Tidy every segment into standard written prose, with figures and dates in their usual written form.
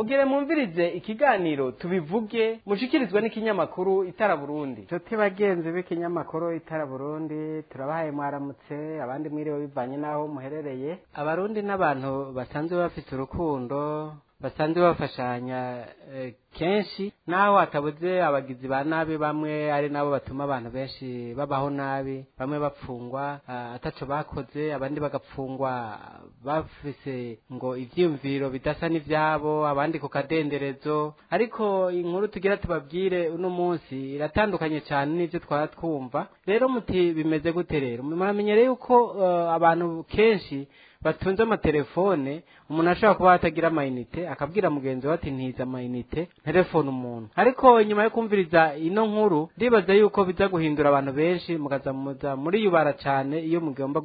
mugire mwumvirize ikiganiro tubivuge mushikirizwa n'ikinyamakuru Itara Burundi. Tuti bagenzi b'ikinyamakuru Itara Burundi, turabahaye mwaramutse, abandi mwiriwe bivanye naho muherereye. Abarundi n'abantu basanzwe bafite urukundo, basanzwe bafashanya kenshi, naho hatabuze abagizi ba nabi bamwe ari nabo batuma abantu benshi babaho nabi, bamwe bapfungwa ataco bakoze, abandi bagapfungwa bafise ngo ivyiyumviro bidasa n'ivyabo, abandi ku kadenderezo. Ariko inkuru tugira tubabwire uno munsi iratandukanye cyane n'ivyo twara twumva. Rero muti bimeze gute rero? Muramenyere yuko abantu kenshi batunze amatelefone, umuntu ashobora kuba atagira amayinite akabwira mugenzi we ati ntiza amayinite telefone umuntu. Ariko nyuma yo kumviriza ino nkuru ndibaza yuko biza guhindura abantu benshi, mukaza muri yubara cyane iyo mugomba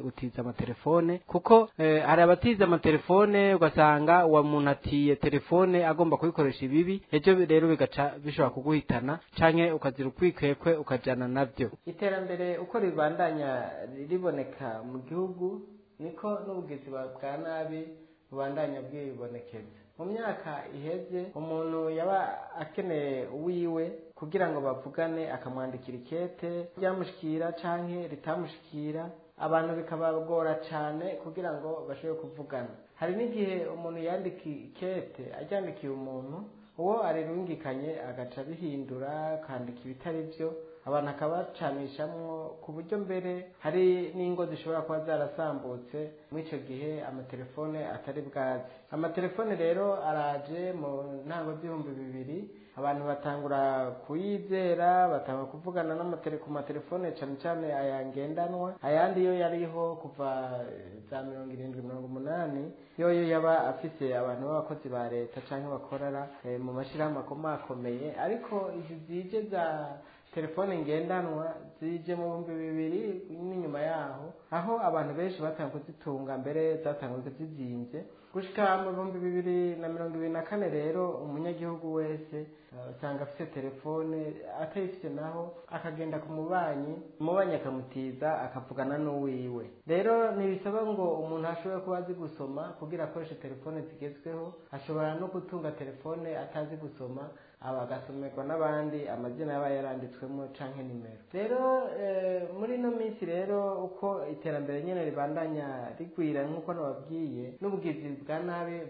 gutiza amatelefone, kuko hari abatiza amatelefone ugasanga uwo muntu atiye telefone agomba kuyikoresha ibibi, ejo rero bigaca bishobora kuguhitana canke ukazira ukwikwekwe ukajana navyo. Iterambere uko ribandanya riboneka mu gihugu niko n'ubugizi bwa nabi bubandanya bwibonekeza. Mu myaka iheze umuntu yaba akeneye uwiwe kugira ngo bavugane, akamwandikira ikete ryamushikira canke ritamushikira, abantu bikabagora cane kugira ngo bashobore kuvugana. Hari n'igihe umuntu yandika ikete ajyandikiye umuntu, uwo arirungikanye agaca bihindura akandika ibitari byo, abantu akabacanishamwo ku buryo mbere hari n'ingo zishobora kuba zarasambutse muri icyo gihe amatelefone atari bwazi. Amatelefone rero araje mu ntango z'ibihumbi 2000, abantu batangura kuyizera, batangura kuvugana ku matelefone cyane cyane ayangendanwa. Ayandi yo yariho kuva za 70-80, yoyo yaba afise abantu b'abakozi ba leta cyangwa bakorera mu mashirahamwe akomeye. Ariko izi zije za telefone ngendanwa zije mu 2000 n'inyuma yaho, aho abantu benshi batanga kuzitunga, mbere zatanguye zizimvye gushika mu 2024. Rero umunyagihugu wese usanga afite telefone, atayifite naho akagenda ku umubanyi akamutiza akavugana n'uwiwe. Rero ntibisaba ngo umuntu ashobore kuba azi gusoma kugira akoreshe telefone zigezweho, ashobora no gutunga telefone atazi gusoma, agasomerwa n'abandi amazina yaba yaranditswemo canke nimero. Rero muri no minsi rero uko iterambere nyene ribandanya rigwira, nk'uko nababwiye, n'ubugizi bwa nabi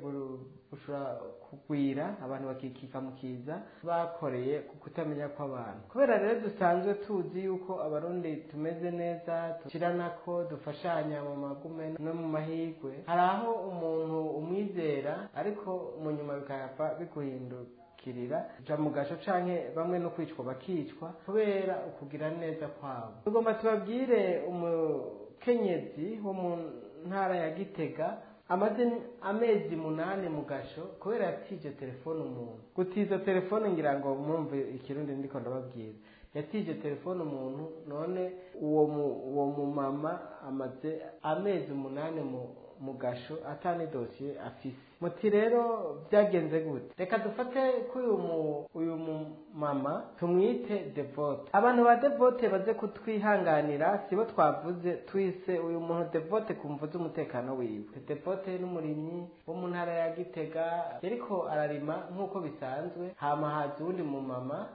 bushobora kugwira, abantu bakikika mu kiza bakoreye ku kutamenya kw'abantu. Kubera rero dusanzwe tuzi yuko abarundi tumeze neza, tuciranako, dufashanya mu magume no mu mahigwe, hari aho umuntu umwizera ariko mu nyuma bikava biguhindukirira ja mu gasho canke bamwe no kwicwa bakicwa kubera ukugira neza kwabo. Tugomba tubabwire umukenyezi wo mu ntara ya Gitega amaze amezi 8 mu gasho kubera yatije telefone umuntu. Gutiza telefone ngira ngo mwumve ikirundi ndiko ndababwira. Yatije telefone umuntu, none uwo mumama amaze amezi 8 mu gasho atani dosiye afise. Muti rero byagenze gute? Reka dufate kuri uyu mama tumwite Devote. Abantu ba Devote baze kutwihanganira, sibo twavuze, twise uyu muntu Devote kumvuza umutekano wiwe. Devote n'umurimyi wo mu ntara ya Gitega, yariko ararima nk'uko bisanzwe, hama haza uwundi mu mama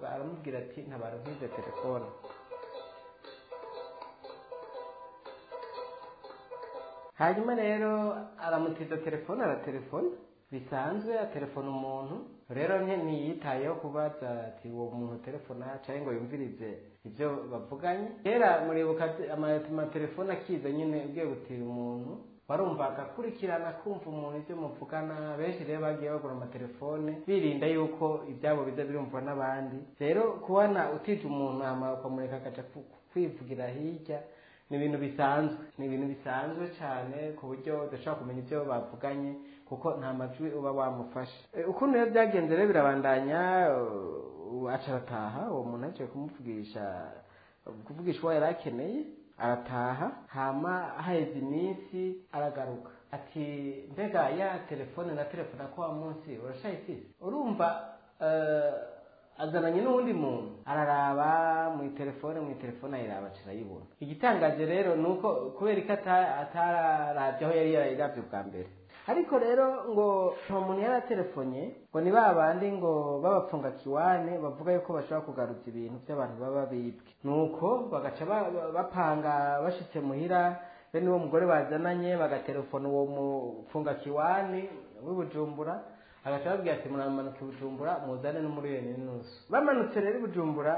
aramubwira ati ntabaro nkize telefone. Hanyuma rero aramutiza telefone, aratelefona bisanzwe, atelefona umuntu. Rero ntiyitayeho kubaza ati uwo muntu telefona cyangwa ngo yumvirize ibyo bavuganye. Kera muribuka amatelefone akiza nyine ugiye gutira umuntu, barumva agakurikirana kumva umuntu ibyo muvugana. Benshi rero bagiye bagura amatelefone birinda yuko ibyabo biza birumvwa n'abandi. Rero kubona utije umuntu ukamureka agaca kwivugira hirya ni ibintu bisanzwe cyane, ku buryo udashobora kumenya ibyo bavuganye kuko nta majwi uba wamufashe. Ukuntu rero byagenze rero birabandanya, aca arataha. Uwo muntu aciye kuvugisha uwo yari akeneye, arataha. Hama haheze iminsi aragaruka ati mbega ya telefone na telefona ko wa munsi urashayifise? Urumva azananye n'uwundi muntu araraba mu telefone ayiraba acirayibona. Igitangaje rero nuko kubera ko atararavye aho yari yarayiravye bwa mbere. Ariko rero ngo umuntu yaratelefonye ngo ni babandi ngo babapfunga kiwane bavuga yuko bashobora kugaruza ibintu by'abantu baba bibwe, nuko bagaca bapanga bashitse muhira bene uwo mugore bazananye bagatelefona uwo mupfunga kiwane w'Ibujumbura agaca babwira ati muramanuka Ibujumbura muzane n'umuriyoni n'inusu. Bamanutse rero Ibujumbura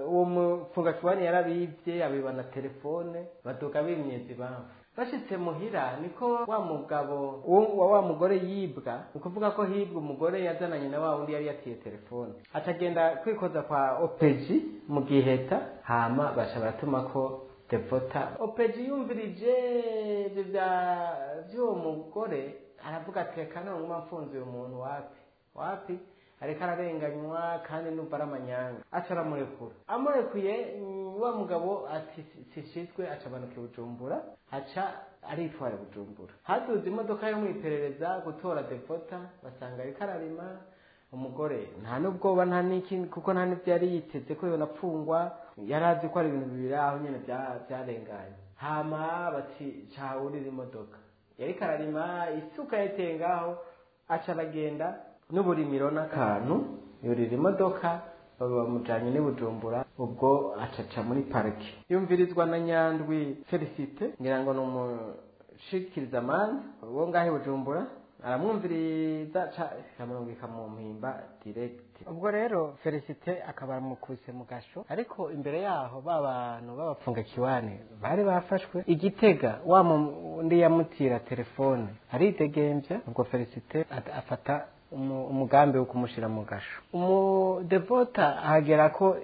uwo mupfunga kiwane yarabivye abibana telefone baduka bimyezi bamwe. Bashitse muhira niko wa mugabo wa mugore yibwa, ukuvuga ko hibwa umugore yazananye na wa wundi yari yatiye telefone, atagenda kwikoza kwa OPG mu Giheta, hama basha baratuma ko Devota. OPG yumvirije vy'uwo mugore aravuga ati reka nonguma mfunze uyu muntu wapi ariko ararenganywa kandi numva ari amanyanga, aca aramurekura. Amurekuye wa mugabo ati sishizwe, aca amanuka Bujumbura, aca aritwara Bujumbura. Haduze imodoka yo mwiperereza gutora Devota, basanga ariko ararima. Umugore nta n'ubwoba nta n'iki kuko nta n'ivyo yari yiteze ko yonapfungwa, yarazi ko ari ibintu bibiri aho nyene vyarenganye. Hama bati cawurira imodoka, yariko ararima isuka yatengaho, aca aragenda n'uburimiro n'akantu yurira imodoka bamujanye n'Ibujumbura. Ubwo acaca muri parike yumvirizwa na Nyandwi Felicite, ngira ngo n'umushikiriza manza wo ngahe Bujumbura, aramwumviriza camurungika mu mpimba direct. Ubwo rero Felicite akaba aramukuse mu gasho, ariko imbere yaho babantu babapfunga kiwane bari bafashwe Igitega. Wa ndi yamutira telefone aridegemvya, ubwo Felicite afata umugambi wo kumushira mu gasho. Devota ahagera ko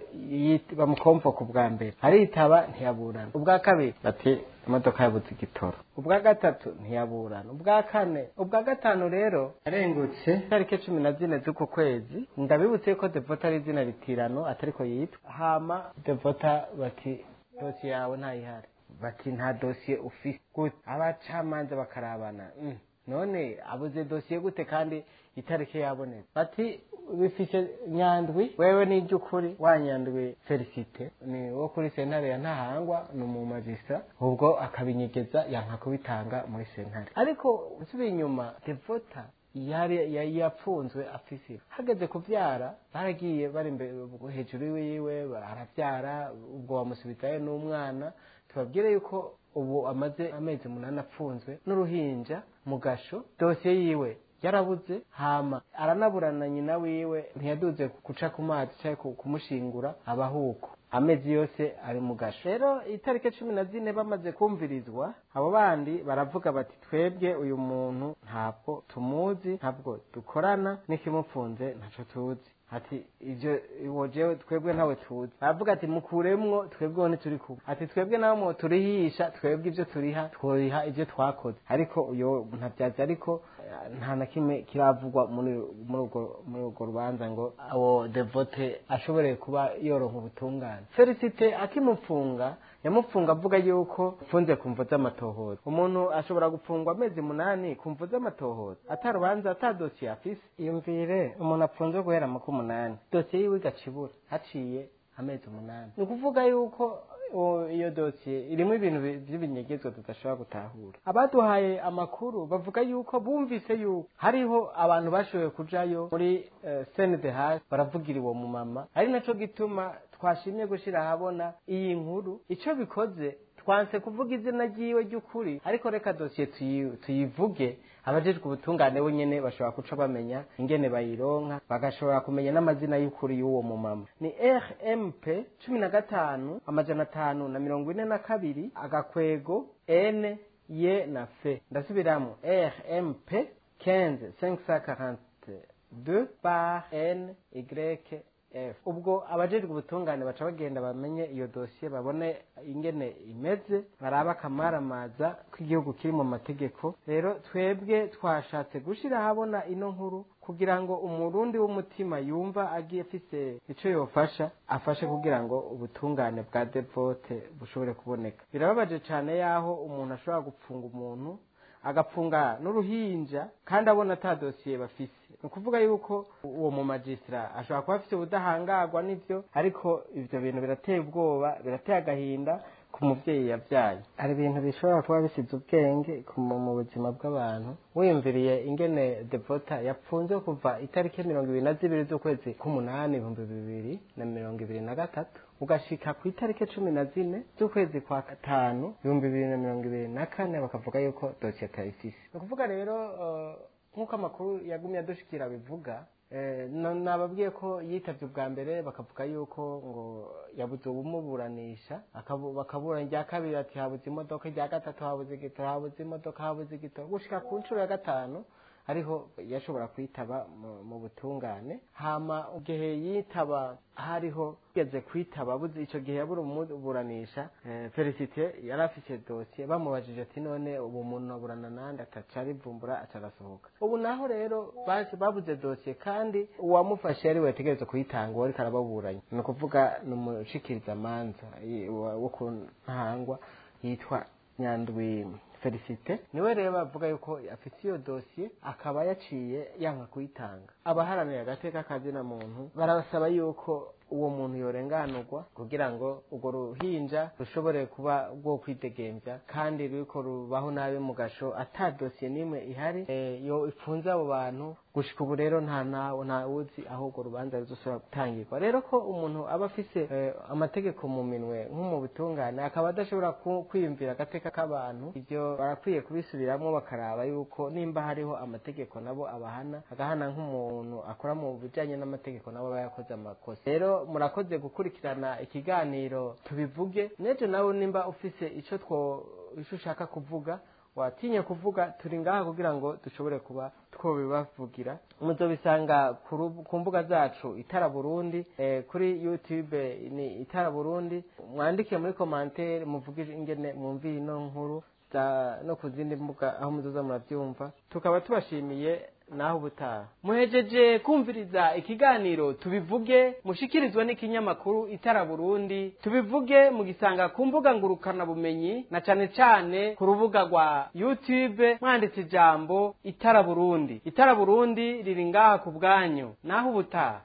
bamukomva ku bwa mbere, aritaba ntiyaburana. Ubwa kabiri bati imodoka yabuze igitoro. Ubwa gatatu ntiyaburana. Ubwa kane, ubwa gatanu rero arengutse tariki 14 z'uko kwezi. Ndabibutse ko Devota ari izina ritirano atariko yitwa. Hama Devota bati dosiye yawe ntayihari, bati nta dosiye ufise. Gute? Abacamanza bakarabana, none abuze dosiye gute kandi itariki yabonetse? Bati bifise Nyandwi, wewe ni iby'ukuri wa Nyandwi Felicite ni wo kuri sentare ya Ntahangwa, ni mu magistrat, ubwo akabinyegeza yanka kubitanga muri sentare. Ariko usubiye inyuma Devota yari yapfunzwe afise, hageze kuvyara baragiye bari hejuru yiwe baravyara, ubwo bamusubizayo n'umwana. Tubabwire yuko ubu amaze amezi 8 apfunzwe n'uruhinja mu gasho. Dosiye yiwe yarabuze, hama aranaburana nyina wiwe ntiyaduze kuca ku mazi cyangwa kumushingura abahuko. Amezi yose ari mu gasho. Rero itariki 14 bamaze kumvirizwa, abo bandi baravuga bati twebwe uyu muntu ntabwo tumuzi, ntabwo dukorana, n'ikimupfunze ntaco tuzi. Ati ivyo iwojewe twebwe ntawe tuzi. Baravuga ati mukuremwo twebwe turi kuba. Ati twebwe nawe turihisha, twebwe ivyo tworiha ivyo twakoze. Ariko uyo ntavyaza, ariko nta na kimwe kiravugwa muri urwo rubanza ngo abo Devote ashoboreye kuba yoronka ubutungane. Felicite akimupfunga yamupfunga avuga yuko funze kumvo z'amatohoza. Umuntu ashobora gupfungwa amezi 8 kumvo z'amatohoza atarubanza atadosiye afise. Iyumvire umuntu apfunzwe guhera mu 8, dosiye yiwe igacibura haciye amezi 8. Ni kuvuga yuko iyo dosiye irimo ibintu by'ibinyegezwa tudashobora gutahura. Abaduhaye amakuru bavuga yuko bumvise yuko hariho abantu bashoboye kujayo muri CNDH baravugira uwo mumama, ari naco gituma twashimye gushira habona iyi nkuru. Ico bikoze twanse kuvuga izina ryiwe ry'ukuri, ariko reka dosiye tuyivuge. Abajejwe ubutungane bo nyene bashobora kuca bamenya ingene bayironka, bagashobora kumenya n'amazina y'ukuri y'uwo mumama. Ni RMP 1542 agakwego N Y na F. Ndasubiramo RMP 15542 par N Y F. Ubwo abajejwe ubutungane baca bagenda bamenye iyo dosiye, babone ingene imeze, baraba kamaramaza kw'igihugu kiri mu mategeko. Rero twebwe twashatse gushira habona ino nkuru kugira ngo umurundi w'umutima yumva agiye afise ico yofasha afashe kugira ngo ubutungane bwa Devote bushobore kuboneka. Birababaje cyane yaho umuntu ashobora gupfunga umuntu agapfunga n'uruhinja kandi abona ata dosiye bafise. Ni ukuvuga yuko uwo mu magistra ashobora kuba afite ubudahangarwa n'ivyo, ariko ivyo bintu birateye ubwoba, birateye agahinda ku muvyeyi yavyaye. Hari ibintu bishobora kuba bisize ubwenge mu buzima bw'abantu. Wiyumviriye ingene Devota yapfunzwe kuva itariki 22 z'ukwezi k'umunani 2023 ugashika ku itariki 14 z'ukwezi kwa gatanu 2024 bakavuga yuko dosiye atayifise. Ni ukuvuga rero nk'uko amakuru yagumye adushikira bivuga, nababwiye ko yitavye ubwa mbere bakavuga yuko ngo yabuze ubumuburanisha, bakaburana irya kabiri ati habuze imodoka, irya gatatu habuze igitoro, habuze imodoka, habuze igitoro, gushika ku nshuro ya gatanu ariho yashobora kwitaba mu butungane. Hama igihe yitaba hariho yageze kwitaba buze ico gihe yabura umuburanisha, Felicite yari afise dosiye, bamubajije ati none ubu muntu aburana nande, atacari vumbura acarasohoka. Ubu naho rero babuze dosiye kandi uwamufashe yari wetegereza kuyitanga, uwo ariko arababuranye, ni ukuvuga ni umushikiriza manza wo ku Ntahangwa yitwa Nyandwi Felicite, niwe rero bavuga yuko afite iyo dosiye akaba yaciye yanka kuyitanga. Abaharanira agateka kazina muntu barasaba yuko uwo muntu yorenganurwa kugira ngo urwo ruhinja rushobore kuba rwo kwidegemvya kandi ruriko rubaho nabi mu gasho, ata dosiye nimwe ihari yo ifunze abo bantu. Gushika ubu rero nta wuzi aho urwo rubanza ruzosubira gutangirwa. Rero ko umuntu aba afise amategeko mu minwe nk'umu butungane akaba adashobora kwiyumvira agateka k'abantu, ivyo barakwiye kubisubiramwo bakaraba yuko nimba hariho amategeko nabo abahana, agahana nk'umuntu akora mu bijanye n'amategeko nabo bayakoze amakosa. Rero murakoze gukurikirana ikiganiro tubivuge. Nejo nawe nimba ufise ico ushaka kuvuga, watinye kuvuga, turi ngaha kugira ngo dushobore kuba twobibavugira. Muzobisanga ku mbuga zacu Itara Burundi, kuri YouTube ni Itara Burundi. Mwandike muri commentaire muvuge ingene mwumviye ino nkuru no kuzindi mbuga aho muzoza muravyumva. Tukaba tubashimiye naho ubutaha. Muhejeje kumviriza ikiganiro tubivuge, mushikirizwa n'ikinyamakuru Itara Burundi. Tubivuge mugisanga ku mbuga ngurukana bumenyi na cane cane ku rubuga rwa YouTube, mwanditse ijambo Itara Burundi. Itara Burundi riri ngaha ku bwanyu, naho ubutaha.